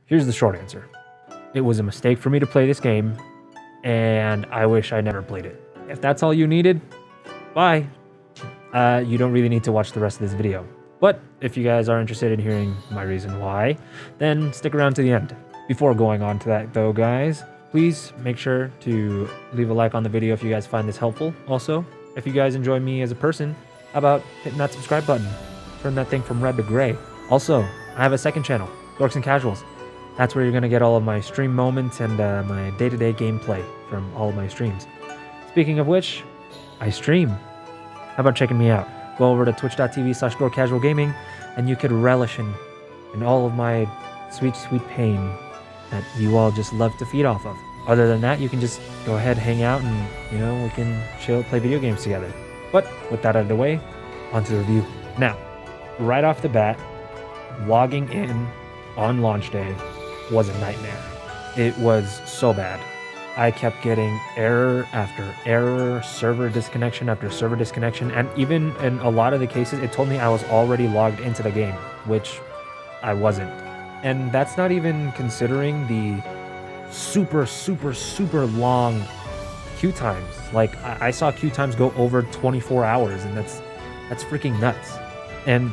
Here's the short answer. It was a mistake for me to play this game, and I wish I never played it. If that's all you needed, bye. You don't really need to watch the rest of this video. But if you guys are interested in hearing my reason why, then stick around to the end. Before going on to that though, guys, please make sure to leave a like on the video if you guys find this helpful. Also, if you guys enjoy me as a person, how about hitting that subscribe button? Turn that thing from red to gray. Also, I have a second channel, Dorks and Casuals. That's where you're going to get all of my stream moments and my day-to-day gameplay from all of my streams. Speaking of which, I stream. How about checking me out? Go over to twitch.tv/dorkcasualgaming and you could relish in all of my sweet, sweet pain that you all just love to feed off of. Other than that, you can just go ahead, hang out, and, we can chill, play video games together. But with that out of the way, on to the review. Now, right off the bat, logging in on launch day was a nightmare. It was so bad. I kept getting error after error, server disconnection after server disconnection, and even in a lot of the cases, it told me I was already logged into the game, which I wasn't. And that's not even considering the super, super, super long queue times. Like, I saw queue times go over 24 hours, and that's freaking nuts. And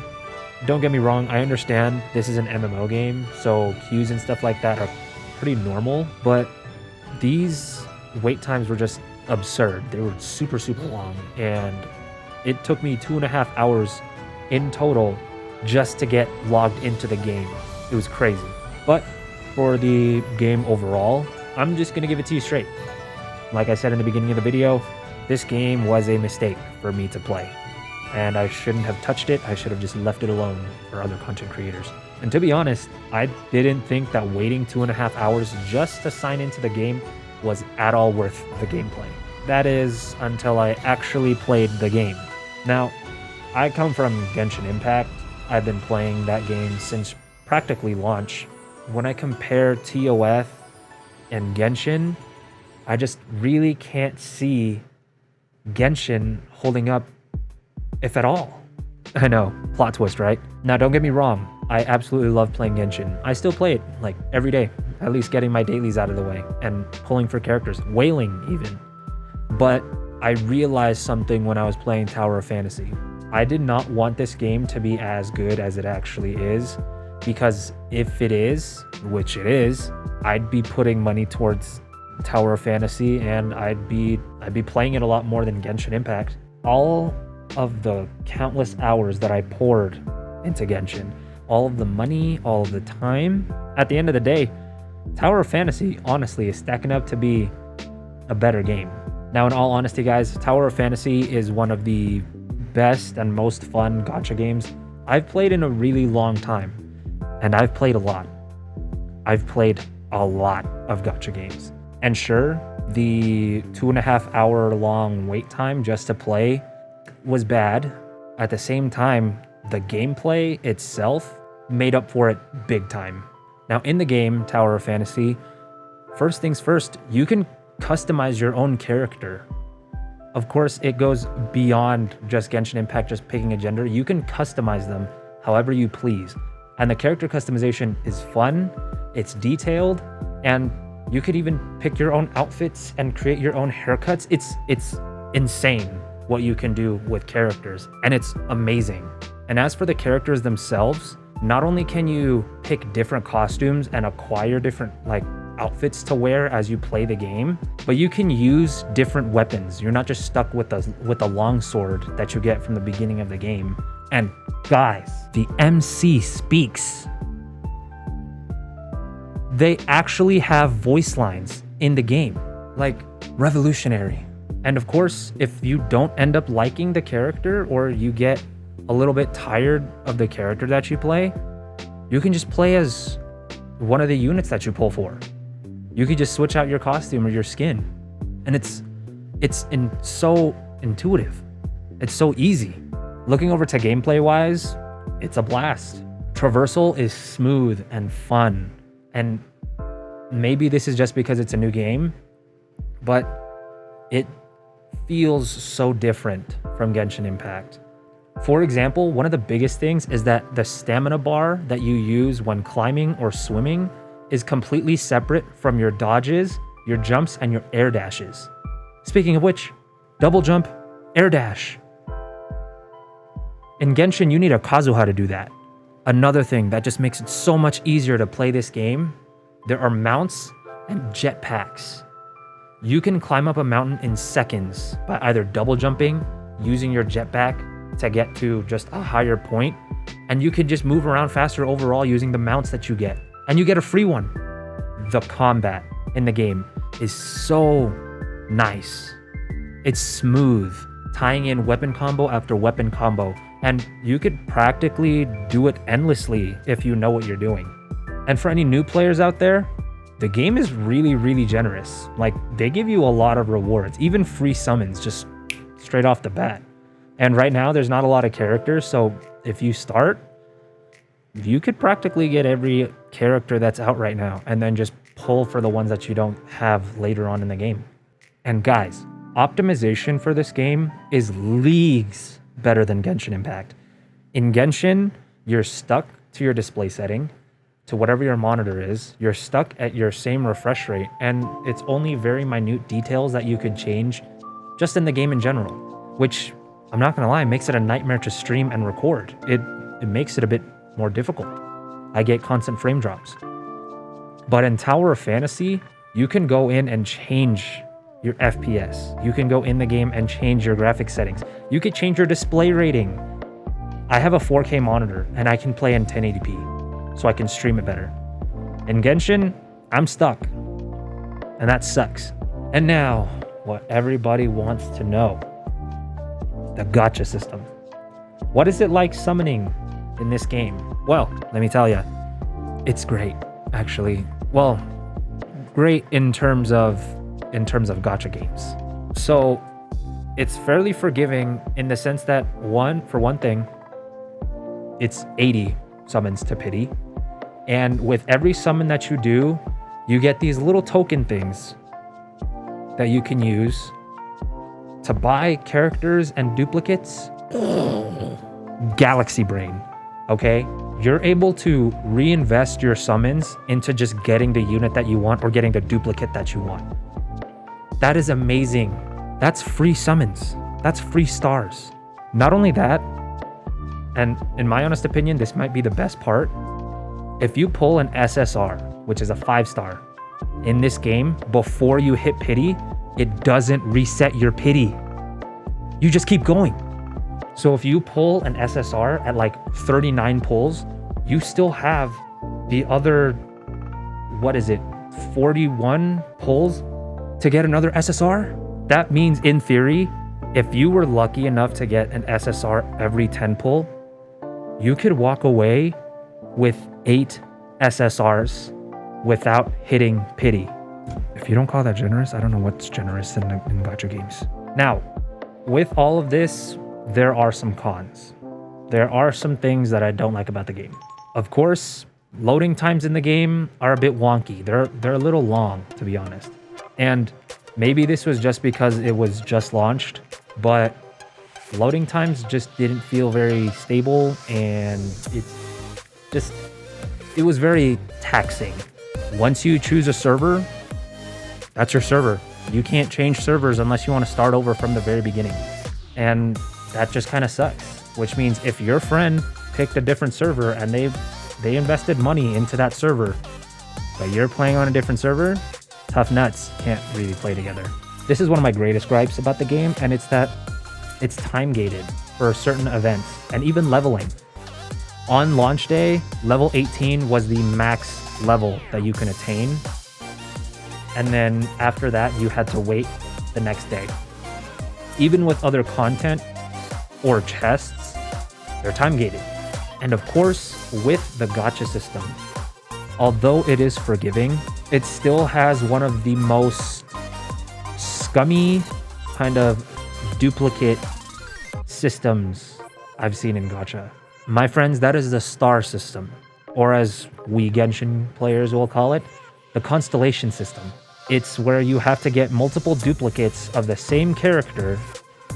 don't get me wrong, I understand this is an MMO game, so queues and stuff like that are pretty normal, but these wait times were just absurd. They were super, super long, and it took me 2.5 hours in total just to get logged into the game. It was crazy. But for the game overall, I'm just gonna give it to you straight. Like I said in the beginning of the video, this game was a mistake for me to play, and I shouldn't have touched it. I should have just left it alone for other content creators. And to be honest, I didn't think that waiting 2.5 hours just to sign into the game was at all worth the gameplay. That is until I actually played the game. Now, I come from Genshin Impact. I've been playing that game since practically launch. When I compare TOF and Genshin, I just really can't see Genshin holding up, if at all. I know, plot twist, right? Now, don't get me wrong. I absolutely love playing Genshin. I still play it, like, every day. At least getting my dailies out of the way and pulling for characters, whaling even. But I realized something when I was playing Tower of Fantasy. I did not want this game to be as good as it actually is, because if it is, which it is, I'd be putting money towards Tower of Fantasy, and I'd be playing it a lot more than Genshin Impact. All of the countless hours that I poured into Genshin, all of the money, all of the time, at the end of the day, Tower of Fantasy honestly is stacking up to be a better game. Now, in all honesty, guys, Tower of Fantasy is one of the best and most fun gacha games I've played in a really long time, and I've played a lot. I've played a lot of gacha games. And sure, the 2.5 hour long wait time just to play was bad. At the same time, the gameplay itself made up for it big time. Now, in the game, Tower of Fantasy, first things first, you can customize your own character. Of course, it goes beyond just Genshin Impact, just picking a gender. You can customize them however you please. And the character customization is fun, it's detailed, and you could even pick your own outfits and create your own haircuts. It's insane what you can do with characters, and it's amazing. And as for the characters themselves, not only can you pick different costumes and acquire different outfits to wear as you play the game, but you can use different weapons. You're not just stuck with the long sword that you get from the beginning of the game. And guys, the MC speaks. They actually have voice lines in the game, like revolutionary. And of course, if you don't end up liking the character, or you get a little bit tired of the character that you play, you can just play as one of the units that you pull for. You could just switch out your costume or your skin. And it's so intuitive. It's so easy. Looking over to gameplay wise, it's a blast. Traversal is smooth and fun. And maybe this is just because it's a new game, but it feels so different from Genshin Impact. For example, one of the biggest things is that the stamina bar that you use when climbing or swimming is completely separate from your dodges, your jumps, and your air dashes. Speaking of which, double jump, air dash. In Genshin, you need a Kazuha to do that. Another thing that just makes it so much easier to play this game, there are mounts and jetpacks. You can climb up a mountain in seconds by either double jumping, using your jetpack to get to just a higher point, and you can just move around faster overall using the mounts that you get. And you get a free one. The combat in the game is so nice. It's smooth, tying in weapon combo after weapon combo, and you could practically do it endlessly if you know what you're doing. And for any new players out there, the game is really, really generous. Like, they give you a lot of rewards, even free summons, just straight off the bat. And right now, there's not a lot of characters, so if you start, you could practically get every character that's out right now, and then just pull for the ones that you don't have later on in the game. And guys, optimization for this game is leagues better than Genshin Impact. In Genshin, you're stuck to your display setting, to whatever your monitor is. You're stuck at your same refresh rate, and it's only very minute details that you could change just in the game in general, which, I'm not gonna lie, makes it a nightmare to stream and record. It makes it a bit more difficult. I get constant frame drops. But in Tower of Fantasy, you can go in and change your FPS. You can go in the game and change your graphics settings. You could change your display rating. I have a 4K monitor and I can play in 1080p, so I can stream it better. In Genshin, I'm stuck, and that sucks. And now, what everybody wants to know, the gacha system. What is it like summoning in this game? Well, let me tell you, it's great, actually. Well, great in terms of gacha games. So it's fairly forgiving in the sense that for one thing, it's 80 summons to pity. And with every summon that you do, you get these little token things that you can use to buy characters and duplicates. Galaxy brain, okay? You're able to reinvest your summons into just getting the unit that you want or getting the duplicate that you want. That is amazing. That's free summons. That's free stars. Not only that, and in my honest opinion, this might be the best part. If you pull an SSR, which is a 5-star, in this game, before you hit pity, it doesn't reset your pity. You just keep going. So if you pull an SSR at like 39 pulls, you still have the other, 41 pulls to get another SSR? That means, in theory, if you were lucky enough to get an SSR every 10 pull, you could walk away with 8 SSRs without hitting pity. If you don't call that generous, I don't know what's generous in gacha games. Now, with all of this, there are some cons. There are some things that I don't like about the game. Of course, loading times in the game are a bit wonky. They're a little long, to be honest. And maybe this was just because it was just launched, but loading times just didn't feel very stable, and it was very taxing. Once you choose a server, that's your server. You can't change servers unless you want to start over from the very beginning. And that just kind of sucks, which means if your friend picked a different server and they invested money into that server, but you're playing on a different server, tough nuts, can't really play together. This is one of my greatest gripes about the game, and it's that it's time gated for certain events and even leveling. On launch day, level 18 was the max level that you can attain. And then after that, you had to wait the next day. Even with other content or chests, they're time gated. And of course, with the gacha system, although it is forgiving, it still has one of the most scummy kind of duplicate systems I've seen in gacha. My friends, that is the star system, or as we Genshin players will call it, the constellation system. It's where you have to get multiple duplicates of the same character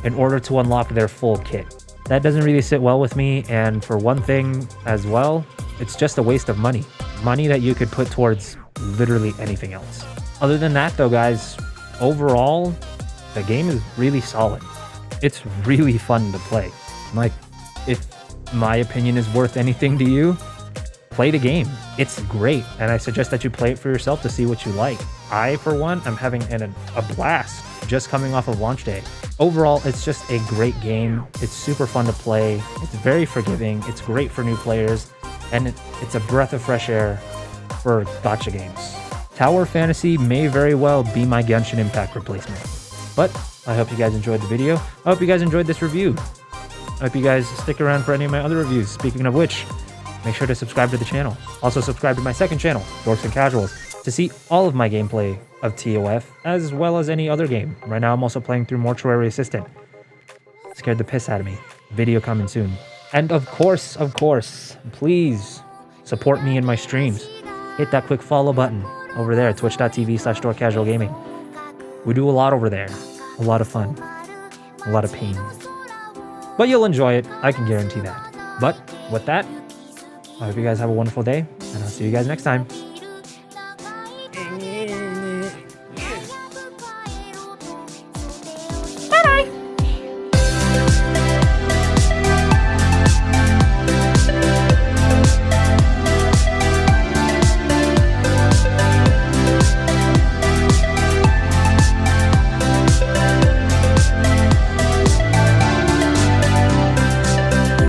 in order to unlock their full kit. That doesn't really sit well with me, and for one thing as well, it's just a waste of money. Money that you could put towards literally anything else. Other than that though, guys, overall, the game is really solid. It's really fun to play. Like, if my opinion is worth anything to you, play the game. It's great, and I suggest that you play it for yourself to see what you like. I, for one, am having a blast just coming off of launch day. Overall, it's just a great game. It's super fun to play. It's very forgiving. It's great for new players, and it's a breath of fresh air for gacha games. Tower Fantasy may very well be my Genshin Impact replacement. But I hope you guys enjoyed the video. I hope you guys enjoyed this review. I hope you guys stick around for any of my other reviews. Speaking of which, make sure to subscribe to the channel. Also subscribe to my second channel, Dorks and Casuals, to see all of my gameplay of TOF, as well as any other game. Right now I'm also playing through Mortuary Assistant. Scared the piss out of me. Video coming soon. And of course, please support me in my streams. Hit that quick follow button over there, twitch.tv/dorkcasualgaming. We do a lot over there. A lot of fun. A lot of pain. But you'll enjoy it, I can guarantee that. But with that, I hope you guys have a wonderful day, and I'll see you guys next time.